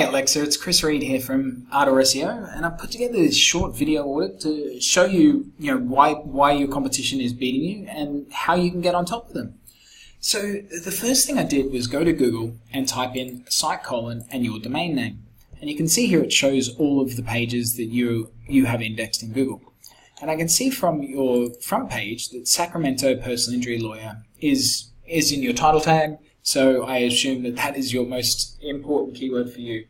Hey Alexa, it's Chris Reed here from Ardor SEO, and I've put together this short video audit to show you, why your competition is beating you and how you can get on top of them. So the first thing I did was go to Google and type in site colon and your domain name, and you can see here it shows all of the pages that you have indexed in Google. And I can see from your front page that Sacramento personal injury lawyer is in your title tag. So I assume that that is your most important keyword for you.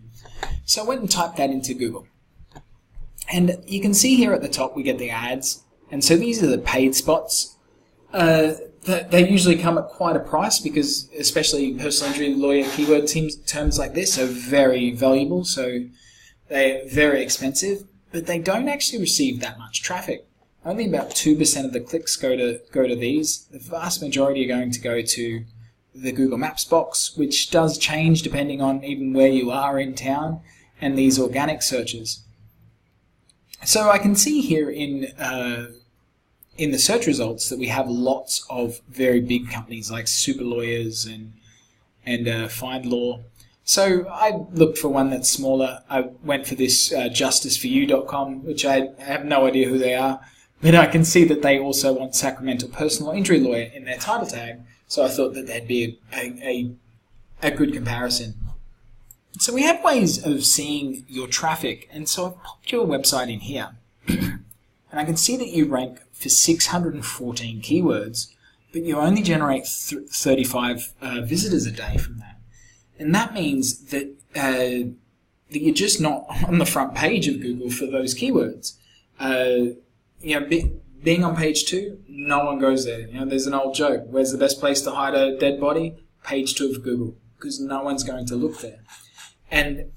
So I went and typed that into Google. And you can see here at the top we get the ads. And so these are the paid spots. They usually come at quite a price because especially personal injury lawyer keyword terms like this are very valuable. So they're very expensive, but they don't actually receive that much traffic. Only about 2% of the clicks go to these. The vast majority are going to go to the Google Maps box, which does change depending on even where you are in town, and these organic searches. So I can see here in the search results that we have lots of very big companies like Super Lawyers and FindLaw. So I looked for one that's smaller. I went for this justiceforyou.com, which I have no idea who they are, but I can see that they also want Sacramento personal injury lawyer in their title tag. So I thought that that'd be a good comparison. So we have ways of seeing your traffic, and so I've popped your website in here. And I can see that you rank for 614 keywords, but you only generate 35 visitors a day from that. And that means that you're just not on the front page of Google for those keywords. Being on page 2, no one goes there. There's an old joke. Where's the best place to hide a dead body? Page 2 of Google, because no one's going to look there. And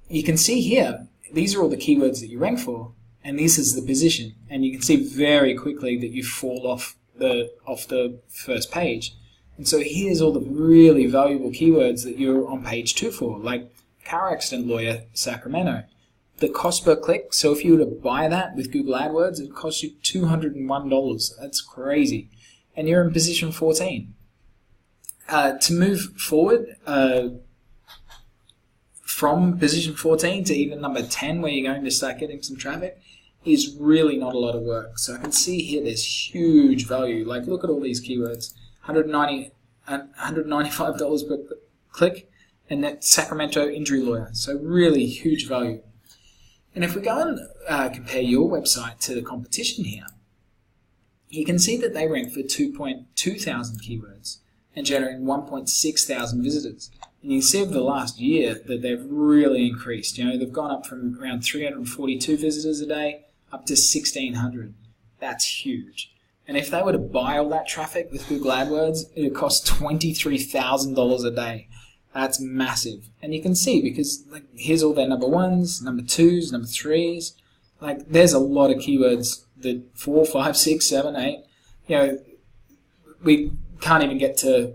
you can see here, these are all the keywords that you rank for, and this is the position. And you can see very quickly that you fall off the first page. And so here's all the really valuable keywords that you're on page 2 for, like car accident lawyer, Sacramento. The cost per click, so if you were to buy that with Google AdWords, it costs you $201. That's crazy. And you're in position 14. To move forward from position 14 to even number 10, where you're going to start getting some traffic, is really not a lot of work. So I can see here there's huge value. Like, look at all these keywords. $195 per click, and that's Sacramento injury lawyer. So really huge value. And if we go and compare your website to the competition here, you can see that they rank for 2.2 thousand keywords and generating 1.6 thousand visitors. And you can see over the last year that they've really increased. They've gone up from around 342 visitors a day up to 1,600. That's huge. And if they were to buy all that traffic with Google AdWords, it would cost $23,000 a day. That's massive. And you can see, because here's all their number 1s, number 2s, number 3s. There's a lot of keywords that 4, 5, 6, 7, 8. We can't even get to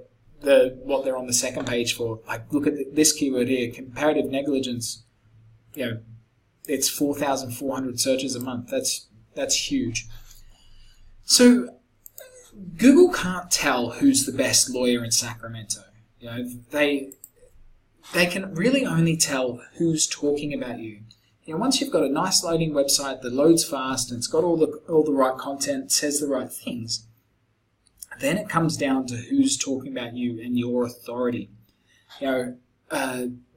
what they're on the second page for. Look at this keyword here, comparative negligence. It's 4,400 searches a month. That's huge. So Google can't tell who's the best lawyer in Sacramento. They can really only tell who's talking about you. Once you've got a nice loading website that loads fast and it's got all the right content, says the right things, then it comes down to who's talking about you and your authority.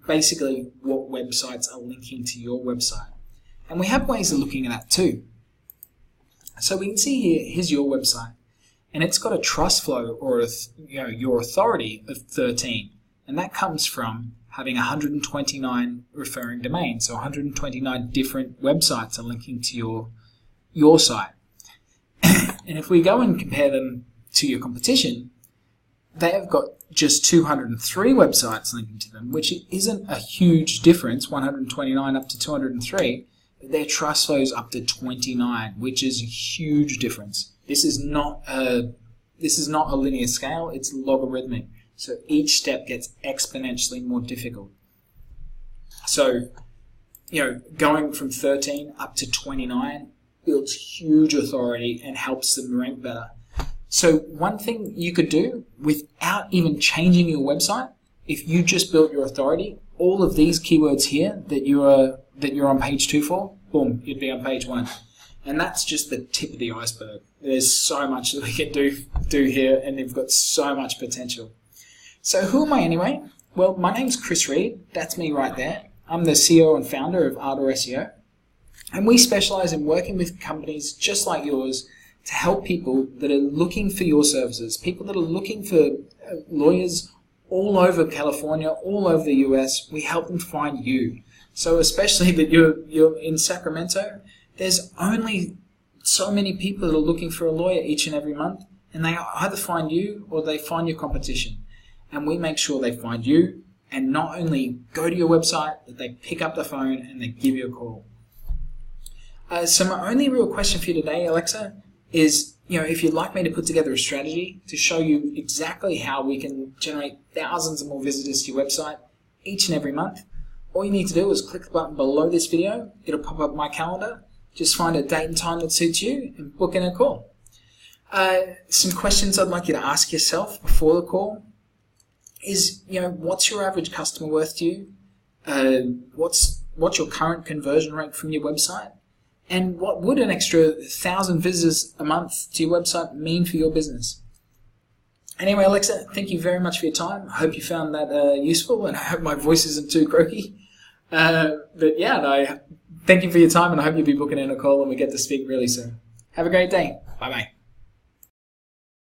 Basically what websites are linking to your website. And we have ways of looking at that too. So we can see here's your website, and it's got a trust flow or your authority of 13, and that comes from having 129 referring domains. So 129 different websites are linking to your site. And if we go and compare them to your competition, they have got just 203 websites linking to them, which isn't a huge difference, 129 up to 203. But their trust flow is up to 29, which is a huge difference. This is not a linear scale, it's logarithmic. So each step gets exponentially more difficult. So, going from 13 up to 29 builds huge authority and helps them rank better. So one thing you could do without even changing your website, if you just built your authority, all of these keywords here that you're on page 2 for, boom, you'd be on page 1. And that's just the tip of the iceberg. There's so much that we can do here, and they've got so much potential. So who am I anyway? Well, my name's Chris Reed. That's me right there. I'm the CEO and founder of Ardor SEO. And we specialize in working with companies just like yours to help people that are looking for your services, people that are looking for lawyers all over California, all over the US. We help them find you. So especially that you're in Sacramento, there's only so many people that are looking for a lawyer each and every month, and they either find you or they find your competition. And we make sure they find you and not only go to your website, but they pick up the phone and they give you a call. So my only real question for you today, Alexa, is if you'd like me to put together a strategy to show you exactly how we can generate thousands of more visitors to your website each and every month, all you need to do is click the button below this video. It'll pop up my calendar. Just find a date and time that suits you and book in a call. Some questions I'd like you to ask yourself before the call is, what's your average customer worth to you? What's your current conversion rate from your website? And what would an extra 1,000 visitors a month to your website mean for your business? Anyway, Alexa, thank you very much for your time. I hope you found that useful, and I hope my voice isn't too croaky. But yeah, I thank you for your time, and I hope you'll be booking in a call and we get to speak really soon. Have a great day. Bye-bye.